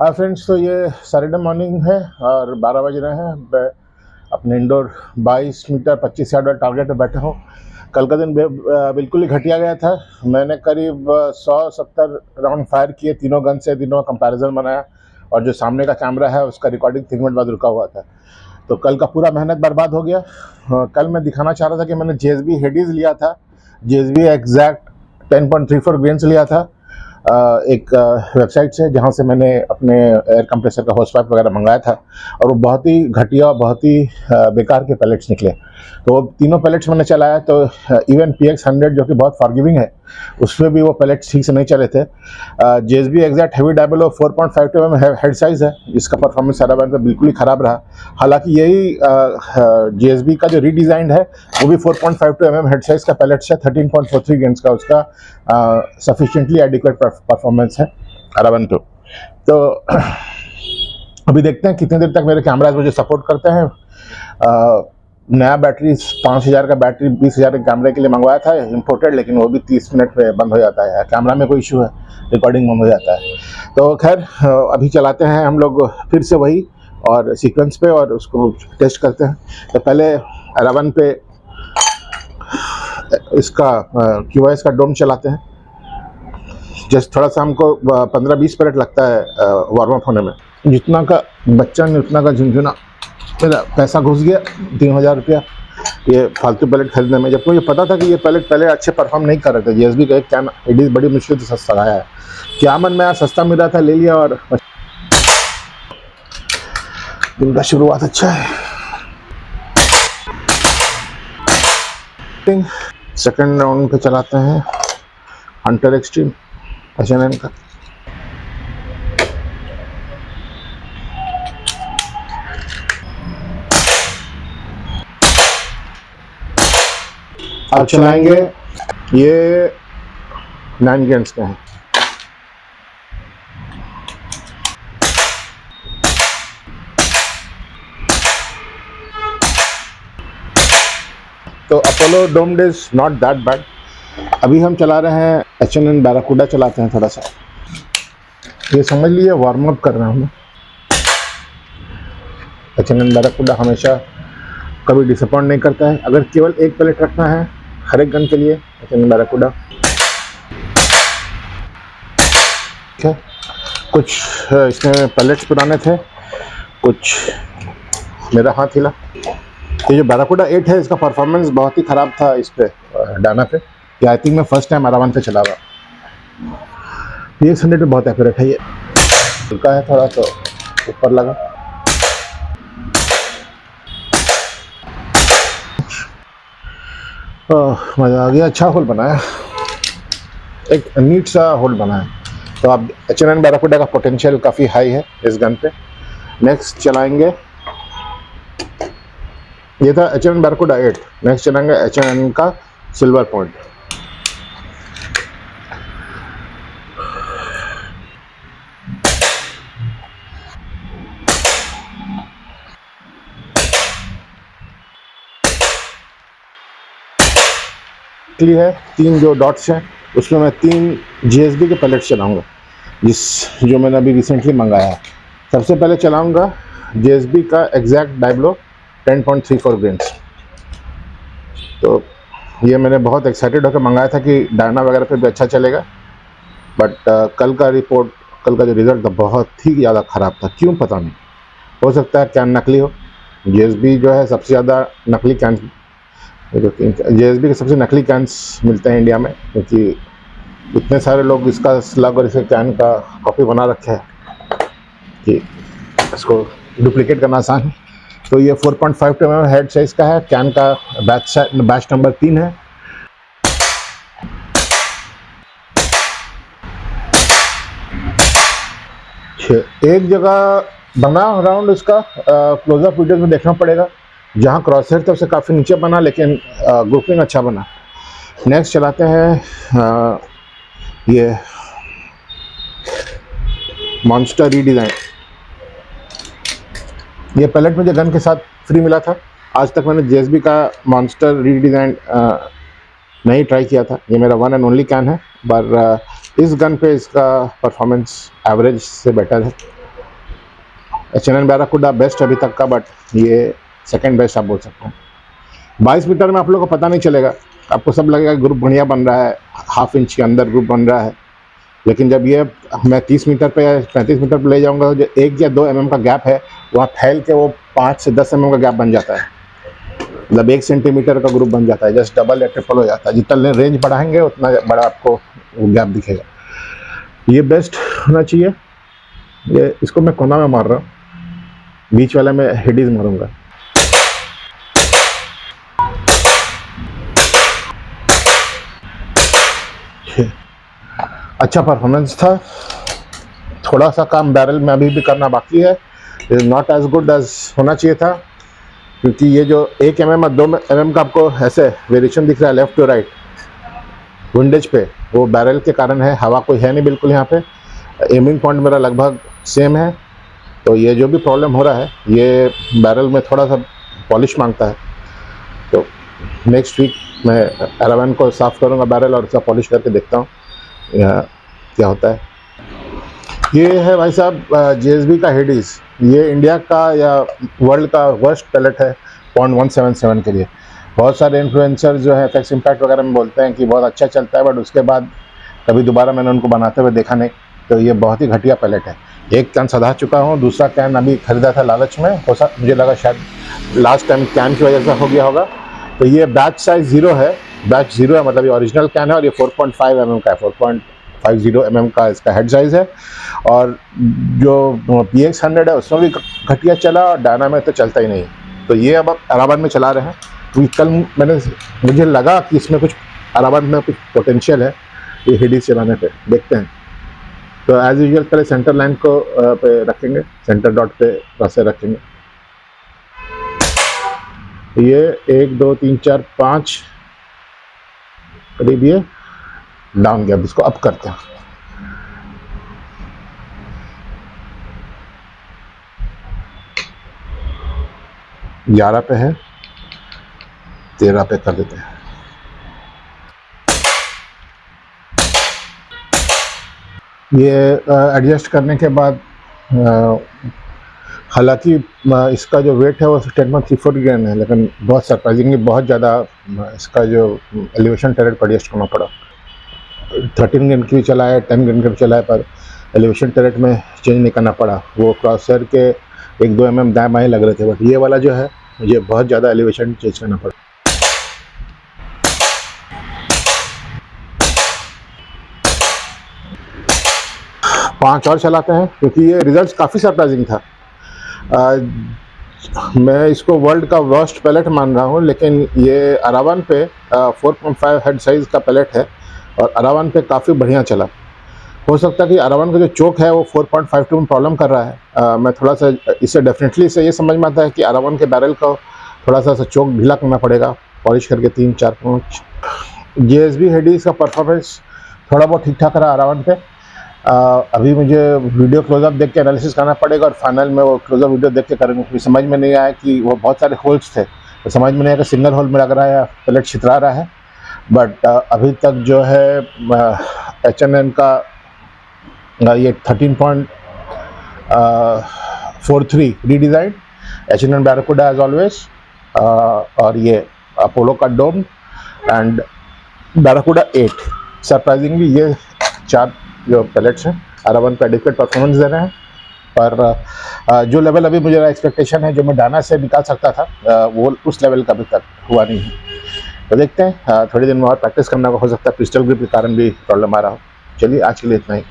हाँ फ्रेंड्स, तो ये सैटरडे मॉर्निंग है और 12 बज रहे हैं। मैं अपने इंडोर 22 मीटर 25 यार्ड वाले टारगेट पे बैठा हूँ। कल का दिन बिल्कुल ही घटिया गया था। मैंने करीब 170 राउंड फायर किए, तीनों गन से, तीनों कंपैरिजन बनाया और जो सामने का कैमरा है उसका रिकॉर्डिंग 3 मिनट बाद रुका हुआ था। तो कल का पूरा मेहनत बर्बाद हो गया। कल मैं दिखाना चाह रहा था कि मैंने जेएसबी हेडीज लिया था, जेएसबी एग्जैक्ट 10.34 ग्रेन्स लिया था एक वेबसाइट से, जहाँ से मैंने अपने एयर कंप्रेसर का होस पाइप वगैरह मंगाया था, और वो बहुत ही घटिया, बहुत ही बेकार के पैलेट्स निकले। तो वो तीनों पैलेट्स मैंने चलाया तो इवन PX100 जो कि बहुत फॉरगिविंग है, उसमें भी वो पैलेट्स ठीक से नहीं चले थे। JSB exact heavy Diablo 4.52 mm head size है, जिसका परफॉर्मेंस एरावन पे बिल्कुल ही ख़राब रहा। हालांकि यही जेएसबी का जो रीडिज़ाइंड है वो भी 4.52 mm हेड साइज़ का पैलेट्स है, 13.43 गेंस का उसका सफिशिएंटली एडिक्वेट परफॉर्मेंस है एरावन पे। तो अभी देखते हैं कितनी देर तक मेरे कैमराज मुझे सपोर्ट करते हैं। नया बैटरी 5000 का बैटरी 20,000 के कैमरे के लिए मंगवाया था इंपोर्टेड, लेकिन वो भी 30 मिनट में बंद हो जाता है। कैमरा में कोई इशू है, रिकॉर्डिंग बंद हो जाता है। तो खैर अभी चलाते हैं हम लोग फिर से वही और सीक्वेंस पे, और उसको टेस्ट करते हैं। तो पहले एरावन पे इसका QoS का डोम चलाते हैं। जस्ट थोड़ा सा हमको 15-20 मिनट लगता है वार्म अप होने में। जितना का बच्चा ने उतना का झुंझुना, मेरा पैसा घुस गया 3000 रुपया ये फालतू पैलेट खरीदने में, जबकि मुझे पता था कि ये पैलेट पहले अच्छे परफॉर्म नहीं कर रहे थे। जेएसबी का एक कैन एडीज बड़ी मुश्किल से सस्ता आया है। क्या मन में सस्ता मिल रहा था, ले लिया और दिन का शुरुआत अच्छा है। सेकंड राउंड पे चलाते हैं हंटर एक्सट्रीम H&N का। अब चलाएंगे, ये 9 गेंस के हैं। तो Apollo doomed is not that bad. अभी हम चला रहे हैं H&N बैराकूडा, चलाते हैं थोड़ा सा। ये समझ लिए वार्म अप कर रहा हूँ मैं। H&N बैराकूडा हमेशा कभी डिसअपॉइंट नहीं करता है। अगर केवल एक पैलेट रखना है हर एक गन के लिए, H&N बैराकूडा। ठीक है, कुछ इसमें पैलेट्स पुराने थे, कुछ मेरा हाथ हिला। ये जो बैराकूडा 8 है, इसका परफॉर्मेंस बहुत ही ख़राब था इस पे डाना पे। ये आई थिंक मैं फर्स्ट टाइम एरावन पे चला हुआ। PX100 पे बहुत एक्यूरेट है। ये हल्का है थोड़ा, तो ऊपर लगा। मज़ा आ गया, अच्छा होल बनाया, एक नीट सा होल बनाया। तो अब H&N बैराकूडा का पोटेंशियल काफ़ी हाई है इस गन पे। नेक्स्ट चलाएंगे, ये था H&N बैराकूडा 8। नेक्स्ट चलाएंगे H&N का सिल्वर पॉइंट। है 3 जो डॉट्स हैं, उसमें मैं 3 जेएसबी के पैलेट्स चलाऊंगा, जो मैंने अभी रिसेंटली मंगाया है। सबसे पहले चलाऊंगा जेएसबी का एग्जैक्ट डायब्लो 10.34 ग्रेन्स। तो ये मैंने बहुत एक्साइटेड होकर मंगाया था कि डायना वगैरह पे भी अच्छा चलेगा, बट कल का जो रिज़ल्ट था बहुत ही ज़्यादा ख़राब था। क्यों पता नहीं, हो सकता है कैन नकली हो। जेएसबी जो है सबसे ज़्यादा नकली कैन, जेएसबी के सबसे नकली कैंस मिलते हैं इंडिया में, क्योंकि इतने सारे लोग इसका स्लग और इसके कैन का कॉपी बना रखे हैं कि इसको डुप्लीकेट करना आसान है। तो ये 4.52 mm हेड साइज़ का है। कैन का बैच नंबर 3 है। एक जगह बना राउंड इसका क्लोजअप वीडियोज में देखना पड़ेगा, जहाँ क्रॉस हेयर तो उससे काफ़ी नीचे बना, लेकिन ग्रुपिंग अच्छा बना। नेक्स्ट चलाते हैं ये मॉन्स्टर रीडिज़ाइन। ये पैलेट मुझे गन के साथ फ्री मिला था। आज तक मैंने जेएसबी का मॉन्स्टर रीडिज़ाइन नहीं ट्राई किया था। ये मेरा वन एंड ओनली कैन है, पर इस गन पे इसका परफॉर्मेंस एवरेज से बेटर है। H&N बैराकुडा बेस्ट अभी तक का, बट ये सेकंड बेस्ट आप बोल सकते हैं। 22 मीटर में आप लोगों को पता नहीं चलेगा, आपको सब लगेगा ग्रुप बढ़िया बन रहा है, हाफ इंच के अंदर ग्रुप बन रहा है। लेकिन जब ये मैं 30 मीटर पे या 35 मीटर पे ले जाऊंगा तो जो 1 या 2 mm का गैप है वहाँ फैल के वो 5 से 10 mm का गैप बन जाता है, मतलब 1 सेंटीमीटर का ग्रुप बन जाता है, जस्ट डबल या ट्रिपल हो जाता है। जितना रेंज बढ़ाएंगे उतना बड़ा आपको गैप दिखेगा। ये बेस्ट होना चाहिए। ये इसको मैं कोना में मार रहा हूँ, बीच वाला में हेडीज मारूंगा। अच्छा परफॉर्मेंस था, थोड़ा सा काम बैरल में अभी भी करना बाकी है, नॉट एज गुड एज होना चाहिए था, क्योंकि ये जो 1 mm और 2 mm का आपको ऐसे वेरिएशन दिख रहा है लेफ्ट टू राइट विंडेज पे, वो बैरल के कारण है। हवा कोई है नहीं बिल्कुल यहाँ पे, एमिंग पॉइंट मेरा लगभग सेम है। तो ये जो भी प्रॉब्लम हो रहा है ये बैरल में थोड़ा सा पॉलिश मांगता है। तो नेक्स्ट वीक मैं एरावन को साफ़ करूँगा बैरल और उसका पॉलिश करके देखता हूँ क्या होता है। ये है भाई साहब JSB का हेडीज, ये इंडिया का या वर्ल्ड का वर्स्ट पैलेट है 0.177 के लिए। बहुत सारे इन्फ्लुएंसर जो है एफएक्स इम्पैक्ट वगैरह में बोलते हैं कि बहुत अच्छा चलता है, बट उसके बाद कभी दोबारा मैंने उनको बनाते हुए देखा नहीं। तो ये बहुत ही घटिया पैलेट है। एक कैन सधा चुका हूँ, दूसरा कैन अभी खरीदा था लालच में, मुझे लगा शायद लास्ट टाइम कैन की वजह से हो गया होगा। तो ये बैच साइज 0 है, बैच 0 है, मतलब ये ओरिजिनल कैन है और ये 4.5 mm का है, 4.50 mm का इसका हेड साइज़ है। और जो PX100 है उसमें भी घटिया चला और डायना में तो चलता ही नहीं। तो ये अब अराबान में चला रहे हैं, क्योंकि कल मुझे लगा कि इसमें कुछ अराबान में कुछ पोटेंशियल है ये हेडीज चलाने पे, देखते हैं। तो एज यूजुअल पहले सेंटर लाइन को पे रखेंगे, सेंटर डॉट पे वैसे रखेंगे। ये 1 2 3 4 5 करीब ये डाउन गया, इसको अप करते हैं। ग्यारह पे है, 13 पे कर देते हैं। ये एडजस्ट करने के बाद हालांकि इसका जो वेट है वो 10.34 ग्राम है, लेकिन बहुत सरप्राइजिंगली बहुत ज़्यादा इसका जो एलिवेशन टरेट पर एडजस्ट करना पड़ा। 13 ग्राम की भी चला है, 10 ग्राम का भी चला है, पर एलिवेशन टरेट में चेंज नहीं करना पड़ा। वो क्रॉसर के 1-2 mm दाएँ बाएँ लग रहे थे, बट ये वाला जो है मुझे बहुत ज़्यादा एलिवेशन चेंज करना पड़ा। पाँच और चलाते हैं, क्योंकि ये रिजल्ट काफ़ी सरप्राइजिंग था। मैं इसको वर्ल्ड का वर्स्ट पैलेट मान रहा हूँ, लेकिन ये अरावन पे 4.5 हेड साइज़ का पैलेट है और अरावन पे काफ़ी बढ़िया चला। हो सकता है कि अरावन का जो चोक है वो 4.52 में प्रॉब्लम कर रहा है। मैं थोड़ा सा इससे डेफिनेटली से ये समझ में आता है कि अरावन के बैरल को थोड़ा सा चोक ढीला करना पड़ेगा, पॉलिश करके 3 4 5। JSB हेडीज का परफॉर्मेंस थोड़ा बहुत ठीक ठाक रहा अरावन पे। अभी मुझे वीडियो क्लोजअप देख के एनालिसिस करना पड़ेगा और फाइनल में वो क्लोजअप वीडियो देख के करेंगे, क्योंकि समझ में नहीं आया कि वो बहुत सारे होल्स थे, तो समझ में नहीं आया कि सिंगल होल में लग रहा है या पैलेट छितरा रहा है। बट अभी तक जो है H&N का ये 13.43 redesign, H&N barracuda as always, और ये अपोलो का डोम एंड बैराकुडा 8। सरप्राइजिंगली ये 4 जो पैलेट्स हैं अरावन पे एडिक्वेट परफॉर्मेंस दे रहे हैं। पर जो लेवल अभी मुझे एक्सपेक्टेशन है जो मैं डाना से निकाल सकता था, वो उस लेवल का अभी तक हुआ नहीं है। तो देखते हैं, थोड़ी दिन में और प्रैक्टिस करना हो सकता है, पिस्टल ग्रिप के कारण भी प्रॉब्लम आ रहा हो। चलिए आज के लिए इतना ही।